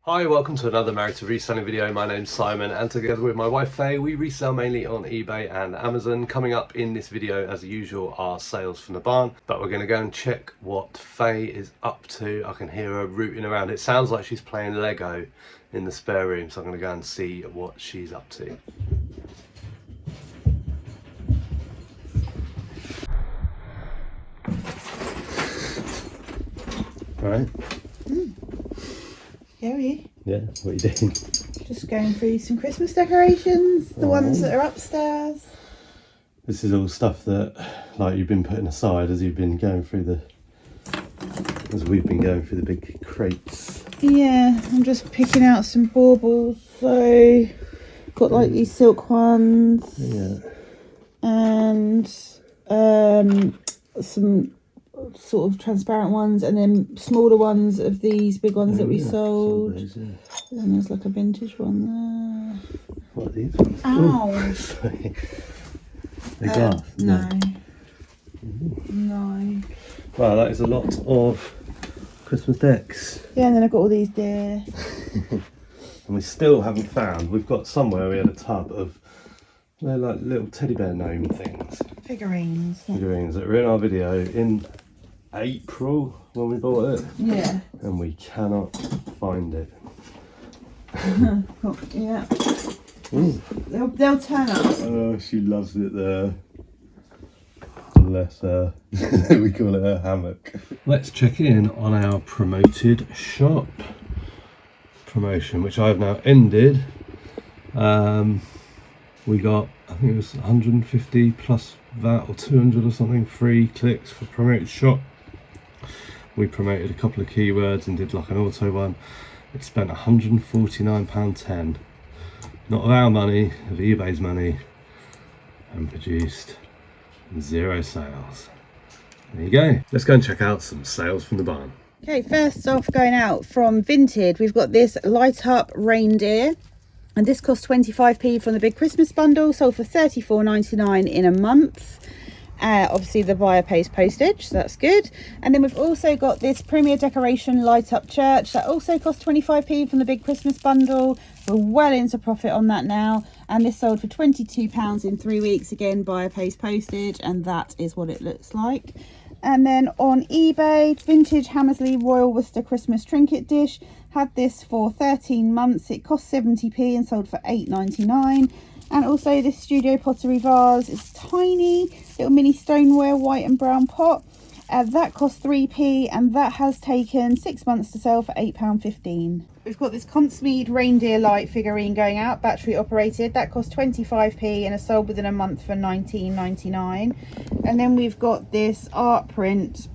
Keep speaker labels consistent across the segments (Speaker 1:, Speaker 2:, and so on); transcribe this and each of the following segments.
Speaker 1: Hi, welcome to another Married to Reselling video. My name's Simon and together with my wife Faye, we resell mainly on eBay and Amazon. Coming up in this video as usual are sales from the barn, but we're going to go and check what Faye is up to. I can hear her rooting around. It sounds like she's playing Lego in the spare room, so I'm going to go and see what she's up to. Right.
Speaker 2: Gary?
Speaker 1: Yeah, what are you doing?
Speaker 2: Just going through some Christmas decorations, the ones that are upstairs.
Speaker 1: This is all stuff that, like, you've been putting aside as we've been going through the big crates.
Speaker 2: Yeah, I'm just picking out some baubles. So, got like these silk ones.
Speaker 1: Yeah.
Speaker 2: And some sort of transparent ones, and then smaller ones of these big ones that we sold.
Speaker 1: Those, yeah.
Speaker 2: And then there's like a vintage one there.
Speaker 1: What are these ones?
Speaker 2: Ow!
Speaker 1: Sorry. They're glass?
Speaker 2: No. No.
Speaker 1: Wow, that is a lot of Christmas decks.
Speaker 2: Yeah, and then I've got all these there.
Speaker 1: And we still haven't found, we've got somewhere we had a tub of, they're like little teddy bear gnome things.
Speaker 2: Figurines
Speaker 1: that were in our video in April when we bought it.
Speaker 2: Yeah.
Speaker 1: And we cannot find it.
Speaker 2: Yeah. They'll turn up.
Speaker 1: Oh, she loves it there. Bless her. We call it a hammock. Let's check in on our promoted shop promotion, which I've now ended. We got, I think it was 150 plus VAT or 200 or something free clicks for promoted shop. We promoted a couple of keywords and did like an auto one. It spent £149.10, not of our money, of eBay's money, and produced 0 sales. There you go. Let's go and check out some sales from the barn.
Speaker 2: Okay, first off, going out from Vinted, we've got this light up reindeer, and this cost 25p from the big Christmas bundle, sold for £34.99 in a month. Obviously the buyer pays postage, so that's good. And then we've also got this Premier Decoration light up church that also cost 25p from the big Christmas bundle. We're well into profit on that now, and this sold for £22 in 3 weeks. Again, buyer pays postage, and that is what it looks like. And then on eBay, vintage Hammersley Royal Worcester Christmas trinket dish, had this for 13 months. It cost 70p and sold for £8.99. And also this Studio Pottery vase is tiny, little mini stoneware, white and brown pot. That cost 3p, and that has taken 6 months to sell for £8.15. We've got this Contsmead reindeer light figurine going out, battery operated. That cost 25p and is sold within a month for £19.99. And then we've got this art print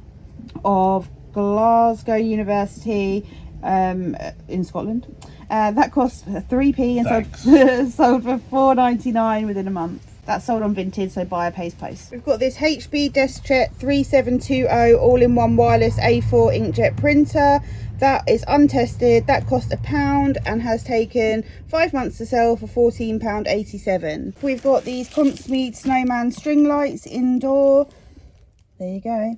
Speaker 2: of Glasgow University in Scotland. That cost 3p and sold for £4.99 within a month. That's sold on Vinted, so buyer pays post. We've got this HB DeskJet 3720 all-in-one wireless A4 inkjet printer. That is untested. That cost £1 and has taken 5 months to sell for £14.87. We've got these Contsmead snowman string lights indoor. There you go.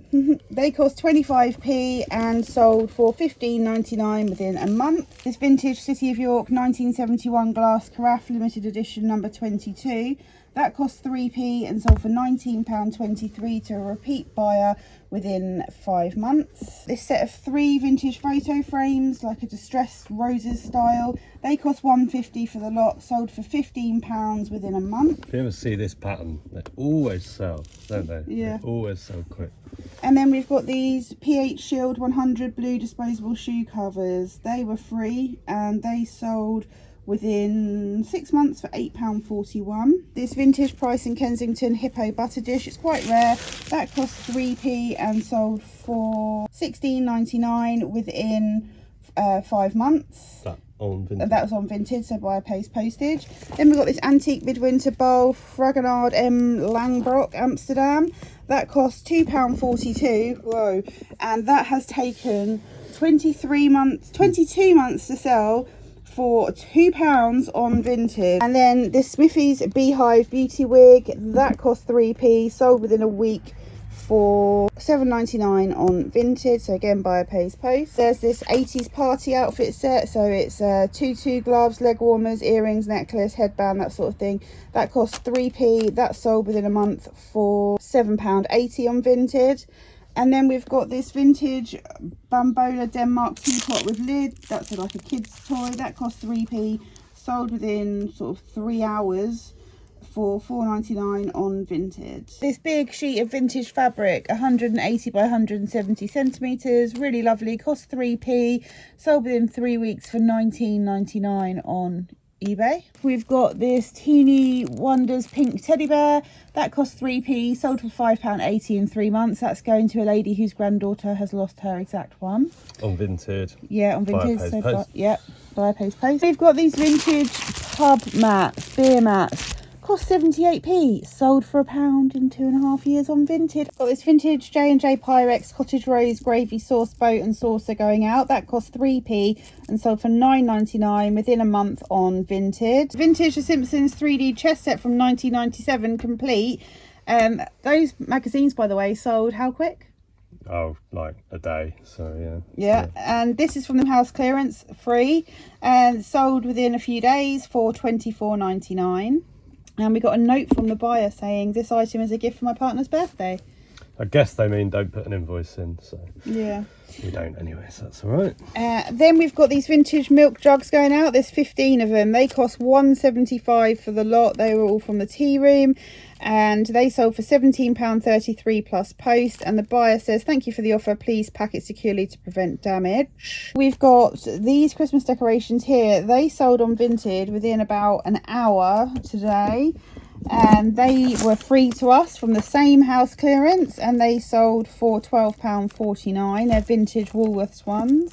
Speaker 2: They cost 25p and sold for £15.99 within a month. This vintage City of York 1971 glass carafe limited edition number 22. That cost 3p and sold for £19.23 to a repeat buyer within 5 months. This set of 3 vintage photo frames, like a distressed roses style, they cost £1.50 for the lot, sold for £15 within a month.
Speaker 1: If you ever see this pattern, they always sell, don't they?
Speaker 2: Yeah.
Speaker 1: They always sell quick.
Speaker 2: And then we've got these PH Shield 100 blue disposable shoe covers. They were free and they sold within 6 months for £8.41. This vintage Price in Kensington Hippo butter dish, it's quite rare. That cost 3p and sold for £16.99 within 5 months.
Speaker 1: That on Vinted.
Speaker 2: That was on Vinted, so buyer pays postage. Then we've got this antique midwinter bowl, Fragonard M Langbroek Amsterdam. That cost £2.42. Whoa. And that has taken 22 months to sell for £2 on Vinted. And then this Smithy's Beehive beauty wig, that cost 3p, sold within a week for £7.99 on Vinted. So again, buyer pays post. There's this 80s party outfit set. So it's tutu, gloves, leg warmers, earrings, necklace, headband, that sort of thing. That costs 3p. That's sold within a month for £7.80 on Vinted. And then we've got this vintage Bambola Denmark teapot with lid. That's like a kid's toy. That costs 3p. Sold within sort of 3 hours for £4.99 on Vinted. This big sheet of vintage fabric, 180 by 170 centimetres, really lovely, cost 3p, sold within 3 weeks for £19.99 on eBay. We've got this Teeny Wonders pink teddy bear, that cost 3p, sold for £5.80 in 3 months. That's going to a lady whose granddaughter has lost her exact one.
Speaker 1: On Vinted.
Speaker 2: Yeah, on Vinted.
Speaker 1: Buyer pays post.
Speaker 2: Yeah, buyer pays post. We've got these vintage pub mats, beer mats. Cost 78p, sold for £1 in 2.5 years on Vinted. Got this vintage J&J Pyrex cottage rose gravy sauce boat and saucer going out. That cost 3p and sold for £9.99 within a month on Vinted. Vintage The Simpsons 3D chess set from 1997 complete. Those magazines, by the way, sold how quick?
Speaker 1: Oh, like a day. So
Speaker 2: yeah, and this is from the house clearance, free, and sold within a few days for £24.99. And we got a note from the buyer saying this item is a gift for my partner's birthday.
Speaker 1: I guess they mean don't put an invoice in, so
Speaker 2: yeah,
Speaker 1: we don't anyway, so that's all right.
Speaker 2: Then we've got these vintage milk jugs going out. There's 15 of them. They cost £1.75 for the lot. They were all from the tea room, and they sold for £17.33 plus post. And the buyer says, thank you for the offer, please pack it securely to prevent damage. We've got these Christmas decorations here. They sold on Vinted within about an hour today, and they were free to us from the same house clearance, and they sold for £12.49. They're vintage Woolworths ones.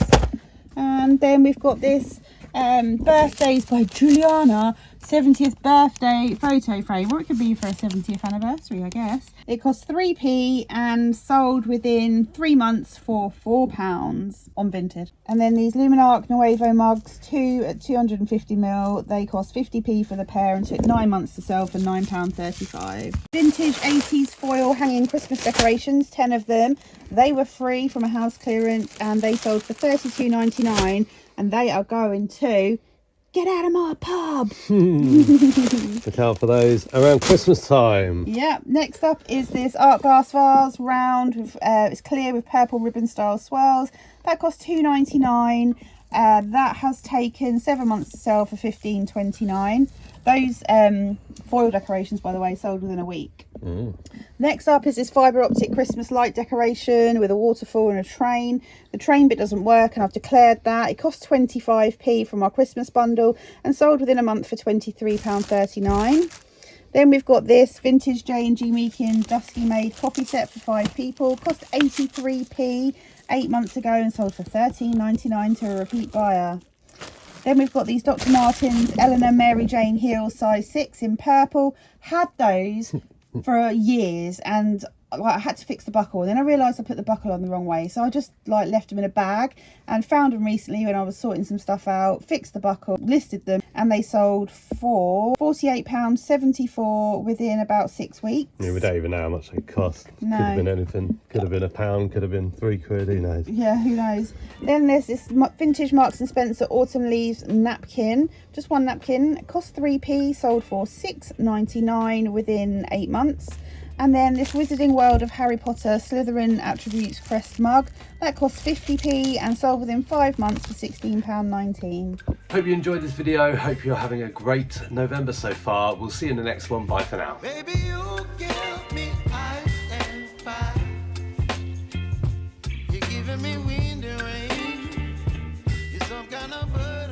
Speaker 2: And then we've got this birthdays by Juliana 70th birthday photo frame, or it could be for a 70th anniversary, I guess. It cost 3p and sold within 3 months for £4 on Vinted. And then these Luminarc Nuevo mugs, 2 at 250ml, they cost 50p for the pair and took 9 months to sell for £9.35. Vintage 80s foil hanging Christmas decorations, 10 of them. They were free from a house clearance and they sold for £32.99, and they are going to Get Out of My Pub.
Speaker 1: Look out for those around Christmas time.
Speaker 2: Yeah, next up is this art glass vase, round with it's clear with purple ribbon style swirls. That costs £2.99. That has taken 7 months to sell for £15.29. Those foil decorations, by the way, sold within a week. Next up is this fibre optic Christmas light decoration with a waterfall and a train. The train bit doesn't work, and I've declared that. It costs 25p from our Christmas bundle and sold within a month for £23.39. Then we've got this vintage J&G Meakin Dusky Made coffee set for 5 people. Cost 83p 8 months ago and sold for £13.99 to a repeat buyer. Then we've got these Dr. Martens Eleanor Mary Jane heels size 6 in purple. Had those for years, and I had to fix the buckle, and then I realised I put the buckle on the wrong way, so I just left them in a bag and found them recently when I was sorting some stuff out, fixed the buckle, listed them, and they sold for £48.74 within about 6 weeks.
Speaker 1: Yeah, we don't even know how much they cost.
Speaker 2: No.
Speaker 1: Could have been anything. Could have been £1, could have been £3, who knows.
Speaker 2: Yeah, who knows. Then there's this vintage Marks and Spencer autumn leaves napkin, just one napkin. It cost 3p, sold for £6.99 within 8 months. And then this Wizarding World of Harry Potter Slytherin Attributes Crest mug. That costs 50p and sold within 5 months for £16.19.
Speaker 1: Hope you enjoyed this video. Hope you're having a great November so far. We'll see you in the next one. Bye for now.
Speaker 3: Baby, you give me ice and fire. You're giving me wind and rain. You're some kind of bird.